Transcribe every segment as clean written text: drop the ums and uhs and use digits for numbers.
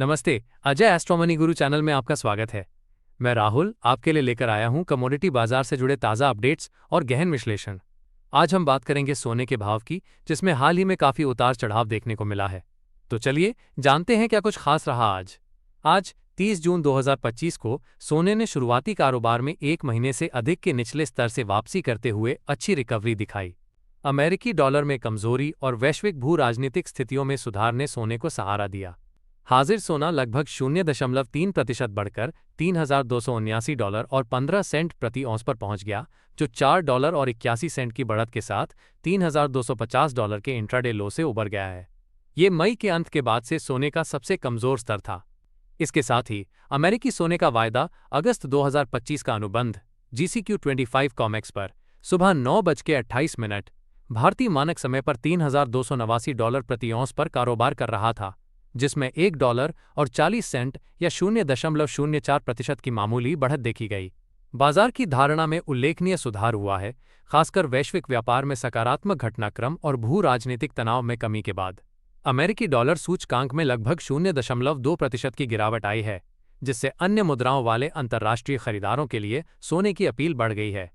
नमस्ते, अजय एस्ट्रोमनी गुरु चैनल में आपका स्वागत है। मैं राहुल आपके लिए लेकर आया हूं कमोडिटी बाजार से जुड़े ताज़ा अपडेट्स और गहन विश्लेषण। आज हम बात करेंगे सोने के भाव की, जिसमें हाल ही में काफ़ी उतार चढ़ाव देखने को मिला है। तो चलिए जानते हैं क्या कुछ खास रहा आज 30 जून 2025 को सोने ने शुरुआती कारोबार में एक महीने से अधिक के निचले स्तर से वापसी करते हुए अच्छी रिकवरी दिखाई। अमेरिकी डॉलर में कमजोरी और वैश्विक भू राजनीतिक स्थितियों में सुधार ने सोने को सहारा दिया। हाजिर सोना लगभग 0.3% बढ़कर $3,279 और 15 सेंट प्रति औंस पर पहुंच गया, जो $4 और 81 की बढ़त के साथ $3,250 के इंट्राडे लो से उबर गया है। ये मई के अंत के बाद से सोने का सबसे कमजोर स्तर था। इसके साथ ही अमेरिकी सोने का वायदा अगस्त 2025 का अनुबंध GCQ25 कॉमेक्स पर सुबह 9:28 भारतीय मानक समय पर $3,289 प्रति औंस पर कारोबार कर रहा था, जिसमें $1 और 40 सेंट या 0.04% की मामूली बढ़त देखी गई। बाजार की धारणा में उल्लेखनीय सुधार हुआ है, खासकर वैश्विक व्यापार में सकारात्मक घटनाक्रम और भू राजनीतिक तनाव में कमी के बाद। अमेरिकी डॉलर सूचकांक में लगभग 0.2% की गिरावट आई है, जिससे अन्य मुद्राओं वाले अंतर्राष्ट्रीय खरीदारों के लिए सोने की अपील बढ़ गई है।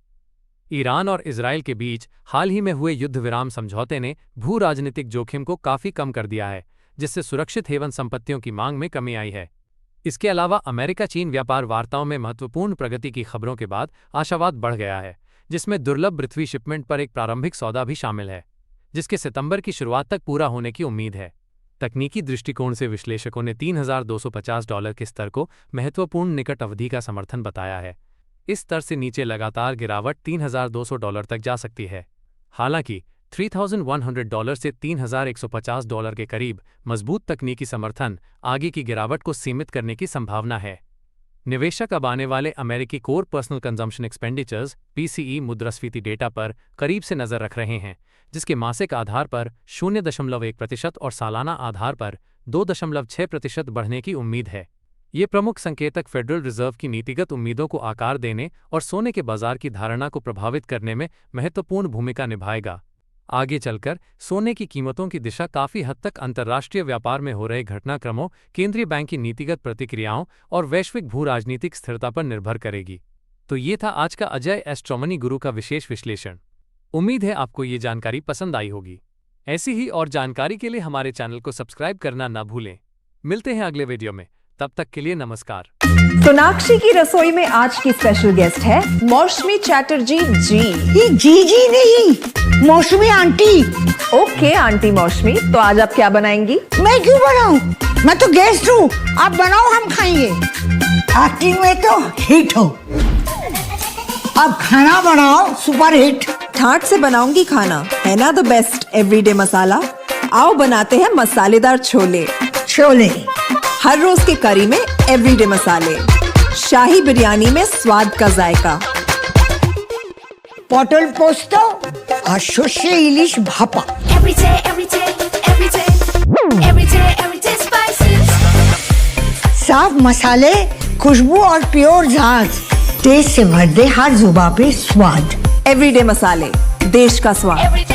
ईरान और इजरायल के बीच हाल ही में हुए युद्ध विराम समझौते ने भू राजनीतिक जोखिम को काफी कम कर दिया है, जिससे सुरक्षित हेवन संपत्तियों की मांग में कमी आई है। इसके अलावा अमेरिका चीन व्यापार वार्ताओं में महत्वपूर्ण प्रगति की खबरों के बाद आशावाद बढ़ गया है, जिसमें दुर्लभ पृथ्वी शिपमेंट पर एक प्रारंभिक सौदा भी शामिल है, जिसके सितंबर की शुरुआत तक पूरा होने की उम्मीद है। तकनीकी दृष्टिकोण से विश्लेषकों ने $3,250 के स्तर को महत्वपूर्ण निकट अवधि का समर्थन बताया है। इस स्तर से नीचे लगातार गिरावट $3,200 तक जा सकती है। हालांकि $3,100 से $3,150 के करीब मजबूत तकनीकी समर्थन आगे की गिरावट को सीमित करने की संभावना है। निवेशक अब आने वाले अमेरिकी core personal consumption expenditures PCE मुद्रास्फीति डेटा पर करीब से नजर रख रहे हैं, जिसके मासिक आधार पर 0.1% और सालाना आधार पर 2.6% बढ़ने की उम्मीद है। ये प्रमुख संकेतक फेडरल रिजर्व की नीतिगत उम्मीदों को आकार देने और सोने के बाजार की धारणा को प्रभावित करने में महत्वपूर्ण भूमिका निभाएगा। आगे चलकर सोने की कीमतों की दिशा काफी हद तक अंतर्राष्ट्रीय व्यापार में हो रहे घटनाक्रमों, केंद्रीय बैंक की नीतिगत प्रतिक्रियाओं और वैश्विक भू राजनीतिक स्थिरता पर निर्भर करेगी। तो ये था आज का अजय एस्ट्रोमनी गुरु का विशेष विश्लेषण। उम्मीद है आपको ये जानकारी पसंद आई होगी। ऐसी ही और जानकारी के लिए हमारे चैनल को सब्सक्राइब करना ना भूलें। मिलते हैं अगले वीडियो में, तब तक के लिए नमस्कार। सोनाक्षी की रसोई में आज की स्पेशल गेस्ट है मौसमी चैटर्जी जी। ये जी नहीं, मौसमी आंटी। ओके आंटी मौसमी, तो आज आप क्या बनाएंगी? मैं क्यों बनाऊं? मैं तो गेस्ट हूँ, आप बनाओ, हम खाएंगे। एक्टिंग में तो हिट हो, अब खाना बनाओ सुपर हिट। ठाट से बनाऊंगी खाना, है ना द बेस्ट एवरीडे मसाला। आओ बनाते हैं मसालेदार छोले। हर रोज के करी में एवरीडे मसाले, शाही बिरयानी में स्वाद का जायका। पटल पोस्तो और सर्षे इलिश भापा। साफ मसाले, खुशबू और प्योर झांझ, टेस्ट से भर दे हर जुबान पे स्वाद। एवरीडे मसाले, देश का स्वाद।